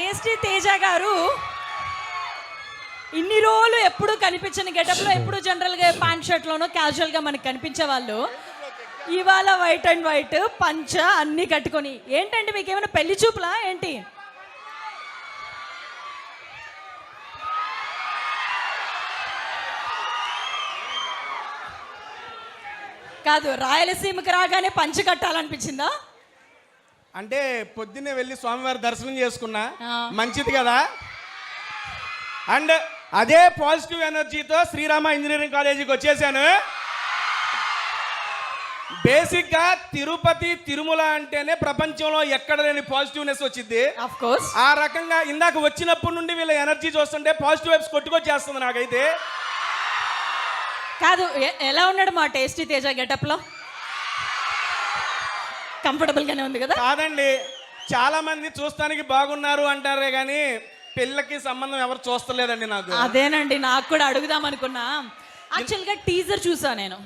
Tasty Teja గారు ఇన్ని రోజులు ఎప్పుడు కనిపించని గెటప్లో ఎప్పుడు జనరల్గా ప్యాంట్ షర్ట్లోనో క్యాజువల్గా మనకి కనిపించే వాళ్ళు ఇవాళ వైట్ అండ్ వైట్ పంచ అన్నీ కట్టుకొని ఏంటంటే మీకు ఏమైనా పెళ్లి చూపులా ఏంటి? కాదు, రాయలసీమకి రాగానే పంచ కట్టాలనిపించిందా? అంటే పొద్దున్నే వెళ్ళి స్వామివారి దర్శనం చేసుకున్నా, మంచిది కదా. అండ్ అదే పాజిటివ్ ఎనర్జీతో శ్రీరామ ఇంజనీరింగ్ కాలేజీకి వచ్చేసాను. బేసిక్గా తిరుపతి తిరుమల అంటేనే ప్రపంచంలో ఎక్కడ లేని పాజిటివ్నెస్ వచ్చింది. ఆఫ్ కోర్స్ ఆ రకంగా ఇందాక వచ్చినప్పటి నుండి వీళ్ళ ఎనర్జీ చూస్తుంటే పాజిటివ్ వైబ్స్ కొట్టుకొచ్చేస్తుంది నాకైతే. కాదు, ఎలా ఉన్నాడు మా టేస్టీ తేజ గెటప్లో? కంఫర్టబుల్గానే ఉంది కదా? కాదండి, చాలా మంది చూస్తానికి బాగున్నారు అంటారే కానీ పెళ్ళకి సంబంధం ఎవరు చూస్తలేదండి నాకు. అదేనండి, నాకు కూడా అడుగుదాం అనుకున్నా. యాక్చువల్గా టీజర్ చూసా నేను.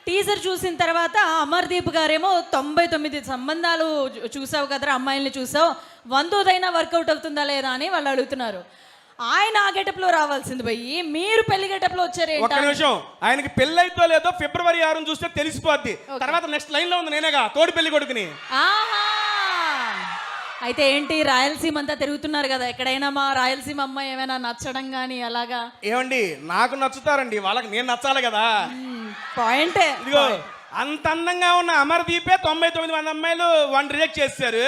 టీజర్ చూసిన తర్వాత అమర్దీప్ గారేమో 99 సంబంధాలు చూసావు కదరా, అమ్మాయిల్ని చూసావు, 100దైనా వర్కౌట్ అవుతుందా లేదా అని వాళ్ళు అడుగుతున్నారు. ఆయన ఆ గెటప్లో రావాల్సింది పోయి మీరు పెళ్లి గెటప్లో వచ్చారు. ఒక్క నిమిషం, ఆయనకి పెళ్లి అయితో లేదో ఫిబ్రవరి 6 చూస్తే తెలిసిపోద్ది. తర్వాత నెక్స్ట్ లైన్ లో ఉంది నేనేగా తోడు పెళ్లి కొడుకుని. అయితే ఏంటి, రాయలసీమ అంతా తిరుగుతున్నారు కదా, ఎక్కడైనా మా రాయలసీమ అమ్మాయి ఏమైనా నచ్చడం కానీ అలాగా? ఏమండి, నాకు నచ్చుతారండి, వాళ్ళకి నేను నచ్చాలి కదా. పాయింటే. ఇదిగో అంత అందంగా ఉన్న అమర్దీపే 99 మంది అమ్మాయిలు వన్ రిజెక్ట్ చేశారు.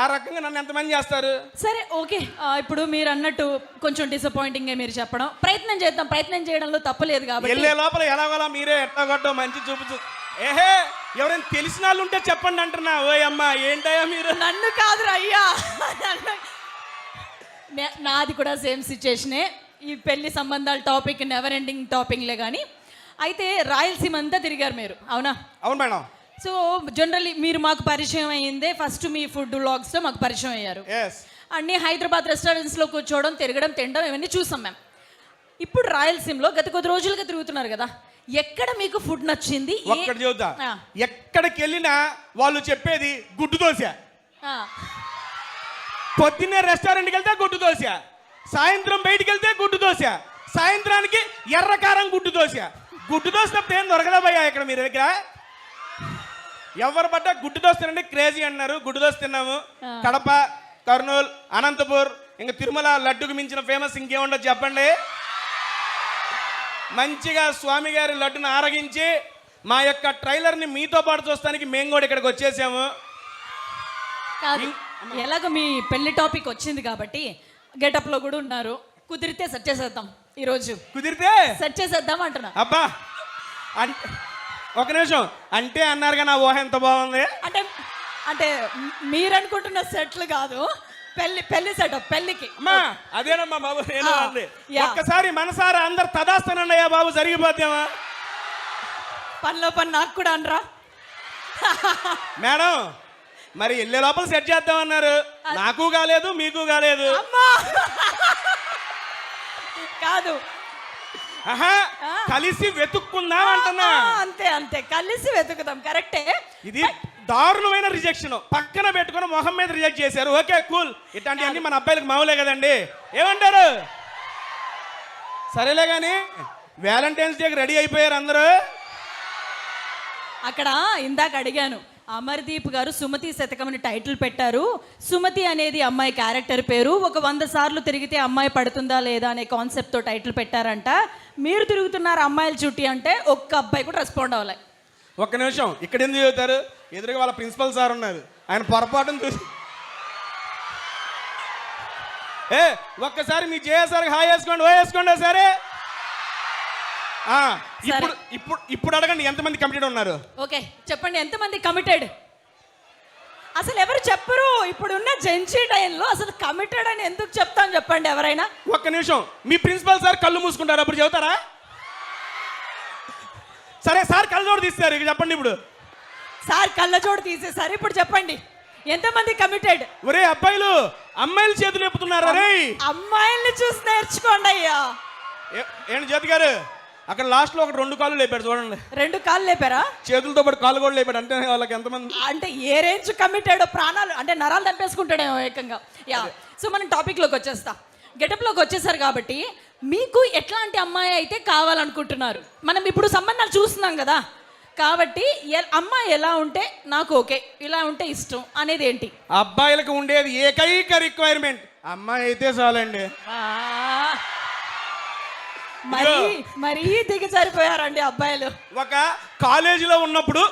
ఆ రకంగా నన్ను ఎంతమంది చేస్తారు? సరే ఓకే, ఇప్పుడు మీరు అన్నట్టు కొంచెం డిసప్పాయింటింగ్ మీరు చెప్పడం ప్రయత్నం చేద్దాం. ప్రయత్నం చేయడంలో తప్పలేదు కాబట్టి వెళ్ళే లోపల ఎలాగోలా మీరే ఎట్టగొట్టో మంచి చూపు. ఏహే, ఎవరైనా తెలిసిన వాళ్ళు ఉంటే చెప్పండి అంటున్నా. ఓ అమ్మా, ఏంటయ్యా మీరు? నన్ను కాదురా అయ్యా, నాది కూడా సేమ్ సిచ్యుయేషనే. ఈ పెళ్లి సంబంధాల టాపిక్ నెవర్ ఎండింగ్ టాపిక్లే. కానీ అయితే రాయలసీమ అంతా తిరిగారు మీరు, అవునా? అవును మేడం. సో జనరల్లీ మీరు మాకు పరిచయం అయ్యిందే ఫస్ట్ మీ ఫుడ్ వ్లాగ్స్లో మాకు పరిచయం అయ్యారు. అన్నీ హైదరాబాద్ రెస్టారెంట్స్లో కూర్చోవడం, తిరగడం, తినడం ఇవన్నీ చూసాం మేము. ఇప్పుడు రాయలసీమలో గత కొద్ది రోజులుగా తిరుగుతున్నారు కదా, ఎక్కడ మీకు ఫుడ్ నచ్చింది? ఒక్కటి చూద్దా, ఎక్కడికి వెళ్ళినా వాళ్ళు చెప్పేది గుడ్డు దోశ. పొద్దున్నే రెస్టారెంట్కి వెళ్తే గుడ్డు దోశ, సాయంత్రం బయటికి వెళ్తే గుడ్డు దోశ, సాయంత్రానికి ఎర్రకారం గుడ్డు దోశ. గుడ్డు దోశ తప్ప ఏం దొరకదా భయ్యా ఇక్కడ మీ దగ్గర? ఎవరు పడ్డా గుడ్డు దోశ తినండి క్రేజీ అన్నారు. గుడ్డు దోశ తిన్నాము. కడప, కర్నూలు, అనంతపూర్, ఇంకా తిరుమల లడ్డుకు మించిన ఫేమస్ ఇంకేముండదు చెప్పండి. మంచిగా స్వామి గారి లడ్డును ఆరగించి మా యొక్క ట్రైలర్ని మీతో పాటు చూస్తానికి మేము కూడా ఇక్కడికి వచ్చేసాము. ఎలాగో మీ పెళ్లి టాపిక్ వచ్చింది కాబట్టి గెటప్లో కూడా ఉన్నారు. కుదిరితే సెట్ చేసేద్దాం ఈరోజు. కుదిరితే సెట్ చేసేద్దాం అంటున్నా. అబ్బా, ఒక నిమిషం, అంటే అన్నారుగా నా ఊహ ఎంత బాగుంది. అంటే అంటే మీరు అనుకుంటున్న సెట్లు కాదు, పెళ్లి సెటప్ పెళ్లికి. అమ్మా అదేనమ్మా బాబు, నేను ఒక్కసారి మనసారా అందరు తదాస్తానన్నయ్యా బాబు, జరిగిపోద్దామా? పనిలో పని నాకు కూడా అనరా మేడం? మరి వెళ్ళే లోపల సెట్ చేద్దామన్నారు, నాకు కాలేదు మీకు కాలేదు. కాదు, కలిసి వెతుక్కుందాం అంటున్నా. అంతే అంతే, కలిసి వెతుకుదాం. కరెక్టే. ఇది దారుణమైన రిజెక్షన్. పక్కన పెట్టుకుని మొహం మీద రిజెక్ట్ చేశారు. ఓకే కూల్, ఇట్లాంటివన్నీ మన అబ్బాయిలకు మామూలే కదండి, ఏమంటారు? సరేలే కానీ వ్యాలంటైన్స్ డేకి రెడీ అయిపోయారు అందరూ. అక్కడ ఇందాక అడిగాను, అమర్దీప్ గారు సుమతి శతకం అని టైటిల్ పెట్టారు. సుమతి అనేది అమ్మాయి క్యారెక్టర్ పేరు. ఒక 100 సార్లు తిరిగితే అమ్మాయి పడుతుందా లేదా అనే కాన్సెప్ట్తో టైటిల్ పెట్టారంట. మీరు తిరుగుతున్నారు అమ్మాయిల చుట్టి అంటే ఒక్క అబ్బాయి కూడా రెస్పాండ్ అవ్వాలి. ఒక్క నిమిషం, ఇక్కడ ఎందుకు చదువుతారు? ఎదురుగా వాళ్ళ ప్రిన్సిపల్ సార్ ఉన్నారు, ఆయన పొరపాటును చూసి ఒక్కసారి మీ జేఎస్ఆర్ హాయ్ వేసుకోండి, ఓ వేసుకోండి సరే. ఇప్పుడు అడగండి ఎంతమంది కమిటెడ్ ఉన్నారు? ఓకే చెప్పండి, ఎంతమంది కమిటెడ్? అసలు ఎవరు చెప్పరు. ఇప్పుడున్న జెన్సీ టైంలో అసలు కమిటెడ్ అని ఎందుకు చెప్తాం చెప్పండి ఎవరైనా. ఒక్క నిమిషం, మీ ప్రిన్సిపల్ సార్ కళ్ళు మూసుకుంటారు, అప్పుడు చెబుతారా? సరే సార్ కళ్ళజోడు తీస్తారు, ఇక చెప్పండి. ఇప్పుడు సార్ కళ్ళజోడు తీసేసారు, ఇప్పుడు చెప్పండి ఎంతమంది కమిటెడ్? ఒరే అబ్బాయిలు, అమ్మాయిలు చేతులు ఎప్పుతున్నారు. అరే అమ్మాయిల్ని చూసి నేర్చుకోండి అయ్యా. ఏంటి జ్యోతి గారు, అక్కడ లాస్ట్ లో ఒక 2 కాళ్ళు లేపాడు చూడండి. 2 కాళ్ళు లేపారా? చేతులతో పాటు కాళ్ళు కూడా లేపాడు. అంటే వాళ్ళకి ఎంతమంది? అంటే ఏ రేంజ్ కమిటెడ్, ప్రాణాలు అంటే నరాలు దంపేసుకుంటాడేమో ఏకంగా. యా సో మనం టాపిక్లోకి వచ్చేస్తాం. గెటప్లోకి వచ్చేసారు కాబట్టి మీకు ఎట్లాంటి అమ్మాయి అయితే కావాలనుకుంటున్నారు? మనం ఇప్పుడు సంబంధాలు చూస్తున్నాం కదా, కాబట్టి అమ్మాయి ఎలా ఉంటే నాకు ఓకే, ఇలా ఉంటే ఇష్టం అనేది ఏంటి? అబ్బాయిలకు ఉండేది ఏకైక రిక్వైర్మెంట్ అమ్మాయి అయితే చాలండి. మరీ దిగజారిపోయారండి అబ్బాయిలు. ఒక కాలేజీలో ఉన్నప్పుడు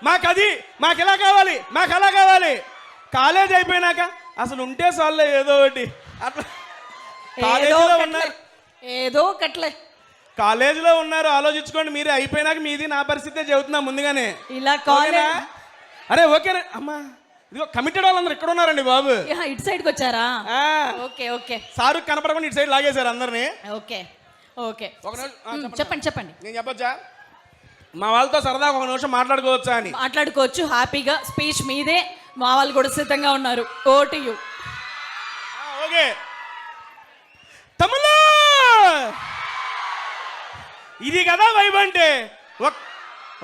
మాకు ఎలా కావాలి, మాకు అలా కావాలి. కాలేజ్ అయిపోయినాక అసలు ఉంటే చాలే ఏదో ఒకటి అట్లా. కాలేజీలో ఉన్నారు, ఏదో ఒకట్లే కాలేజీలో ఉన్నారు, ఆలోచించుకోండి మీరే. అయిపోయినాక మీది నా పరిస్థితే చెబుతున్నా ముందుగానే. ఇలా కాలేజ్ అరే ఓకే అమ్మా, ఇదిగో కమిటెడ్ వాళ్ళందరూ ఇక్కడ ఉన్నారండి బాబు. ఇటు సైడ్కి వచ్చారా? Okay okay. సారు కనపడకుండా ఇటు సైడ్ లాగేశారు అందరినీ. ఓకే ఓకే, చెప్పండి చెప్పండి. నేను చెప్పొచ్చా మా వాళ్ళతో సరదాగా ఒక నిమిషం మాట్లాడుకోవచ్చా అని? మాట్లాడుకోవచ్చు హ్యాపీగా. స్పీచ్ మీదే, మా వాళ్ళు కూడా సిద్ధంగా ఉన్నారు. ఓటీయు. ఓకే తమ్ముళ్ళు, ఇది కదా వైబ్ అంటే.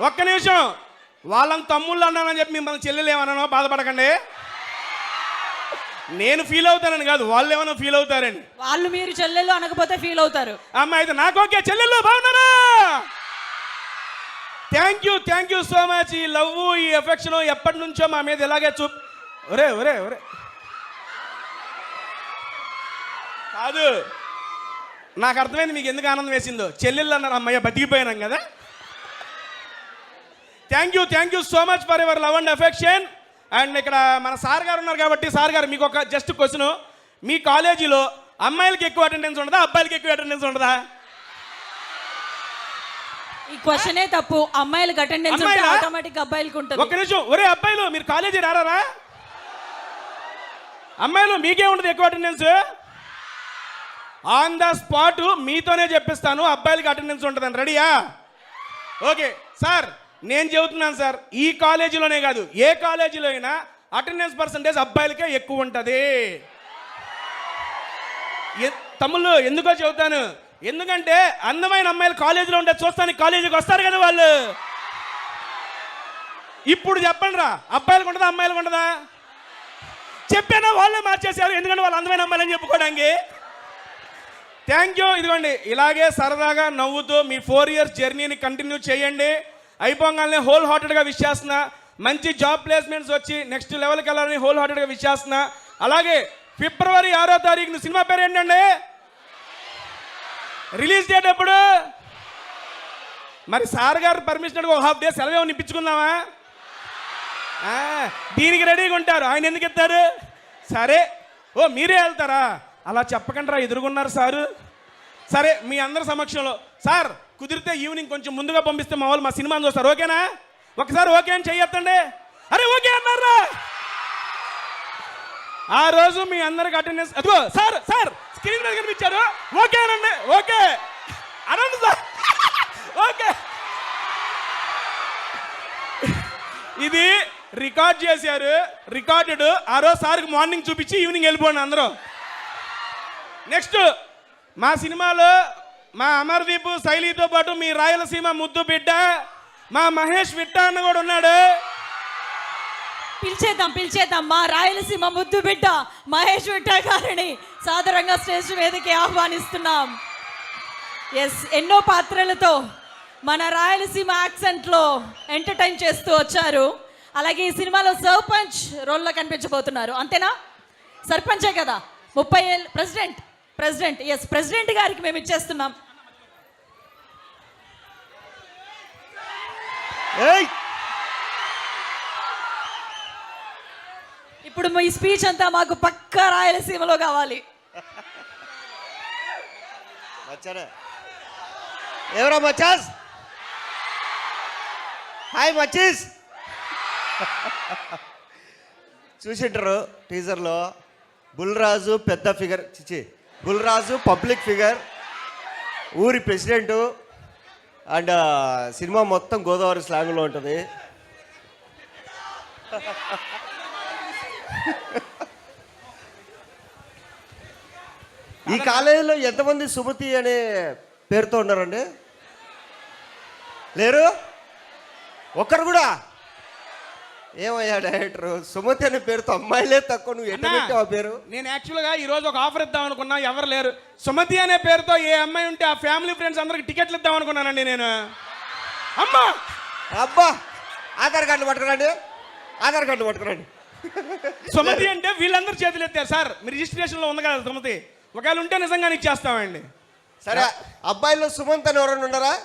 ఒక్క నిమిషం, వాళ్ళని తమ్ముళ్ళు అన్నానని చెప్పి మిమ్మల్ని చెల్లెలు ఏమన్నానో బాధపడకండి. నేను ఫీల్ అవుతానని కాదు, వాళ్ళు ఏమన్నా ఫీల్ అవుతారని. వాళ్ళు మీరు చెల్లెలు అనకపోతే ఫీల్ అవుతారు. అమ్మ అయితే నాకు ఓకే. చెల్లెళ్ళు బాగున్నారా? Thank you so much. ఈ లవ్, ఈ ఎఫెక్షన్ ఎప్పటి నుంచో మా మీద ఇలాగే ఒరే ఒరే ఒరే కాదు, నాకు అర్థమైంది మీకు ఎందుకు ఆనందం వేసిందో. చెల్లెళ్ళు అన్నారు, అమ్మయ్య బతికిపోయినాం కదా. Thank you so much for your love and affection. And ఇక్కడ మన సార్ గారు ఉన్నారు కాబట్టి, సార్ గారు మీకు ఒక జస్ట్ క్వశ్చన్. మీ కాలేజీలో అమ్మాయిలకి ఎక్కువ అటెండెన్స్ ఉండదా, అబ్బాయిలకి ఎక్కువ అటెండెన్స్ ఉండదా? ఈ క్వశ్చనే తప్పు. అమ్మాయిలకి అటెండెన్స్ ఉంటే ఆటోమేటిక్ అబ్బాయిలకి ఉంటుంది. ఒక్క నిమిషం, ఒరే అబ్బాయిలు మీరు కాలేజీ రారా? అమ్మాయిలు మీకే ఉండదు ఎక్కువ అటెండెన్స్. ఆన్ ద స్పాట్ మీతోనే చెప్పిస్తాను, అబ్బాయిలకి అటెండెన్స్ ఉంటుందని. రెడీయా? ఓకే సార్, నేను చెబుతున్నాను సార్, ఈ కాలేజీలోనే కాదు ఏ కాలేజీలో అయినా అటెండెన్స్ పర్సంటేజ్ అబ్బాయిలకే ఎక్కువ ఉంటుంది. తమ్ముళ్ళు ఎందుకో చెబుతాను, ఎందుకంటే అందమైన అమ్మాయిలు కాలేజీలో ఉంటే చూస్తానికి కాలేజీకి వస్తారు కదా వాళ్ళు. ఇప్పుడు చెప్పండి రా, అబ్బాయిలకు ఉండదా అమ్మాయిలకు ఉండదా? చెప్పానా? వాళ్ళే మార్చేశారు, ఎందుకంటే వాళ్ళు అందమైన అమ్మాయిలని చెప్పుకోవడానికి. Thank you. ఇదిగోండి, ఇలాగే సరదాగా నవ్వుతూ మీ 4 years జర్నీని కంటిన్యూ చేయండి. అయిపోగానే హోల్ హార్టెడ్గా విష్ చేస్తున్నా. మంచి జాబ్ ప్లేస్మెంట్స్ వచ్చి నెక్స్ట్ లెవెల్కి వెళ్ళాలని హోల్ హార్టెడ్గా విష్ చేస్తున్నా. అలాగే February 6వ తారీఖున సినిమా పేరు ఏంటండి? రిలీజ్ డేట్ ఎప్పుడు? మరి సార్ గారు పర్మిషన్ అడిగి 1/2 day సెలవు ఏమైనా ఇప్పించుకుందామా? దీనికి రెడీగా ఉంటారు, ఆయన ఎందుకు ఎత్తారు? సరే, మీరే వెళ్తారా? అలా చెప్పకండి రా, ఎదురుగున్నారు సారు. సరే, మీ అందరి సమక్షంలో సార్ కుదిరితే ఈవినింగ్ కొంచెం ముందుగా పంపిస్తే మా వాళ్ళు మా సినిమాని చూస్తారు. ఓకేనా? ఒకసారి ఓకే అని చెయ్యొద్దండి. అరే ఓకే అన్నారా? ఆ రోజు మీ అందరికి అటెండెన్స్ అదిగో సార్ స్క్రీన్ మీద కనిపించారు. ఓకే అనండి, ఓకే అనండి సార్, ఓకే. ఇది రికార్డ్ చేశారు, రికార్డెడ్. ఆ రోజు సార్కి మార్నింగ్ చూపించి ఈవినింగ్ వెళ్ళిపోండి అందరూ. నెక్స్ట్ మా సినిమాలో మా అమర్దీప్, శైలితో పాటు మీ రాయలసీమ ముద్దు బిడ్డ మా మహేష్ విట్ట అన్న కూడా ఉన్నాడు. పిలిచేద్దాం మా రాయలసీమ ముద్దు బిడ్డ మహేష్ విట్ట గారిని సాదరంగా స్టేజ్ మీదకి ఆహ్వానిస్తున్నాం. ఎస్, ఎన్నో పాత్రలతో మన రాయలసీమ యాక్సెంట్లో ఎంటర్టైన్ చేస్తూ వచ్చారు. అలాగే ఈ సినిమాలో సర్పంచ్ రోల్లో కనిపించబోతున్నారు. అంతేనా? సర్పంచే కదా, 30 ఏళ్ళు. ప్రెసిడెంట్ ఎస్, ప్రెసిడెంట్ గారికి మేము ఇచ్చేస్తున్నాం. ఇప్పుడు మీ స్పీచ్ అంతా మాకు పక్కా రాయలసీమలో కావాలి. ఎవరో మచాస్, హాయ్ మచీస్. చూసింటారు టీజర్లో బుల్రాజు పెద్ద ఫిగర్, బుల్రాజు పబ్లిక్ ఫిగర్, ఊరి ప్రెసిడెంటు. అండ్ సినిమా మొత్తం గోదావరి స్లాంగ్లో ఉంటుంది. ఈ కాలేజీలో ఎంతమంది సుమతి అనే పేరుతో ఉన్నారండి? లేరు ఒక్కరు కూడా? ఏమయ్యా డైరెక్టర్, సుమతి అనే పేరుతో అమ్మాయిలే తక్కువ, నువ్వు ఎట్లా అన్నా, పెట్టావు ఆ పేరు? నేను యాక్చువల్గా ఈ రోజు ఒక ఆఫర్ ఇద్దాం అనుకున్నా, ఎవరు లేరు. సుమతి అనే పేరుతో ఏ అమ్మాయి ఉంటే ఆ ఫ్యామిలీ ఫ్రెండ్స్ అందరికి టికెట్లు ఇద్దాం అనుకున్నానండి నేను. అమ్మా అబ్బా, ఆధార్ కార్డులు పట్టుకురండి, ఆధార్ కార్డులు పట్టుకురండి. సుమతి అంటే వీళ్ళందరూ చేతులు ఎత్తారు సార్. మీ రిజిస్ట్రేషన్లో ఉంది కదా సుమతి, ఒకవేళ ఉంటే నిజంగానే ఇచ్చేస్తామండి. సరే, అబ్బాయిలో సుమంత్ అని ఎవరన్నా ఉన్నారా?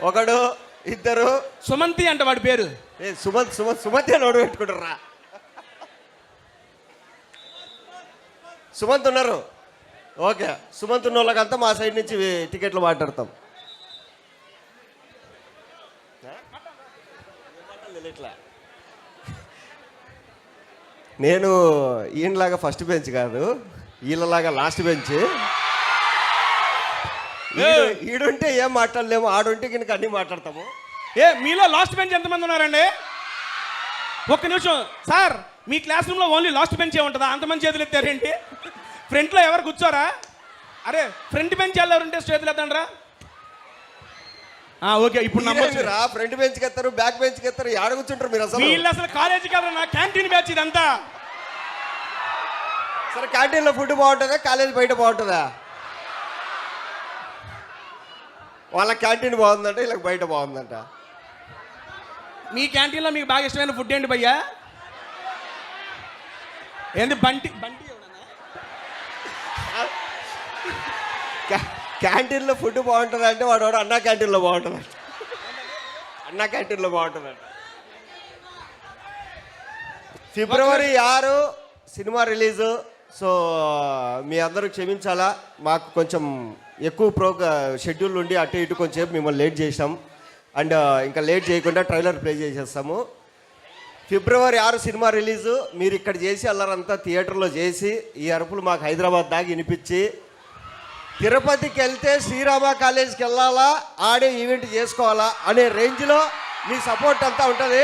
ఒకడు, ఇద్దరు. సుమంతి అంటే వాడి పేరు. ఏ సుమతి అని ఎవడు పెట్టుకుంటారా? సుమంత్ ఉన్నారు. ఓకే, సుమంత్ ఉన్న వాళ్ళకంతా మా సైడ్ నుంచి టికెట్లు మాట్లాడతాం. ఇట్లా నేను ఈయనలాగా ఫస్ట్ బెంచ్ కాదు, వీళ్ళలాగా లాస్ట్ బెంచ్. ఈడుంటే ఏం మాట్లాడలేము, ఆడుంటే కనుక అన్ని మాట్లాడతాము. మీలో లాస్ట్ బెంచ్ ఎంతమంది ఉన్నారండి? ఒక్క నిమిషం సార్, మీ క్లాస్ రూమ్లో ఓన్లీ లాస్ట్ బెంచ్ ఉంటుందా? అంతమంది చేతులు ఎత్తారేంటి? ఫ్రంట్లో ఎవరు కూర్చోరా? అరే ఫ్రంట్ బెంచ్ ఎవరు ఉంటే చేతులు ఎత్తండి రా. ఓకే, ఇప్పుడు రా, ఫ్రంట్ బెంచ్కి ఎత్తారు, బ్యాక్ బెంచ్కి ఎత్తారు, ఆడ కూర్చుంటారు మీరు అసలు. వీళ్ళు అసలు కాలేజీకి ఎవరు? నా క్యాంటీన్ బ్యాచ్ ఇదంతా. సరే, క్యాంటీన్లో ఫుడ్ బాగుంటుందా, కాలేజ్ బయట బాగుంటుందా? వాళ్ళ క్యాంటీన్ బాగుందంట, వీళ్ళకి బయట బాగుందంట. మీ క్యాంటీన్లో మీకు బాగా ఇష్టమైన ఫుడ్ ఏంటి భయ్యా? ఏంటి బంటి బంటి ఎవడన్నా? క్యాంటీన్లో ఫుడ్ బాగుంటుంది అంటే వాడు అన్నా క్యాంటీన్లో బాగుంటుంది, అన్నా క్యాంటీన్లో బాగుంటుందంట. ఫిబ్రవరి 6 సినిమా రిలీజు. సో మీ అందరూ క్షమించాలా, మాకు కొంచెం ఎక్కువ షెడ్యూల్ ఉండి అటు ఇటు కొంచెం మిమ్మల్ని లేట్ చేసాం. అండ్ ఇంకా లేట్ చేయకుండా ట్రైలర్ ప్లే చేసేస్తాము. ఫిబ్రవరి 6 సినిమా రిలీజు. మీరు ఇక్కడ చేసి అల్లరంతా థియేటర్లో చేసి ఈ అరుపులు మాకు హైదరాబాద్ దాకా వినిపించి, తిరుపతికి వెళ్తే శ్రీరామ కాలేజ్కి వెళ్ళాలా, ఆడే ఈవెంట్ చేసుకోవాలా అనే రేంజ్లో మీ సపోర్ట్ అంతా ఉంటుంది.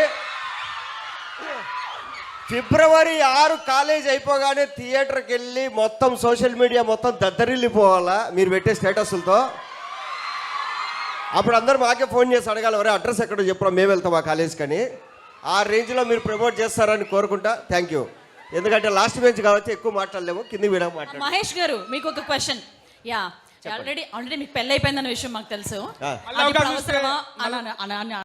ఫిబ్రవరి 6 కాలేజ్ అయిపోగానే థియేటర్కి వెళ్ళి మొత్తం సోషల్ మీడియా మొత్తం దద్దరిల్లిపోవాలా మీరు పెట్టే స్టేటస్లతో. అప్పుడు అందరూ మాకే ఫోన్ చేసి అడగాలి, ఎవరే అడ్రస్ ఎక్కడో చెప్పరా, మేము వెళ్తాం ఆ కాలేజ్కి అని. ఆ రేంజ్లో మీరు ప్రమోట్ చేస్తారని కోరుకుంటా. Thank you. ఎందుకంటే లాస్ట్ బెంచ్ కాబట్టి ఎక్కువ మాట్లాడలేము, కింది వీడా మాట్లాడు. మహేష్ గారు, మీకు ఒక క్వశ్చన్. ఆల్రెడీ మీకు పెళ్ళి అయిపోయిందన్న విషయం మాకు తెలుసు. మళ్ళీ అవకాశం ఇస్తే- అవసరమా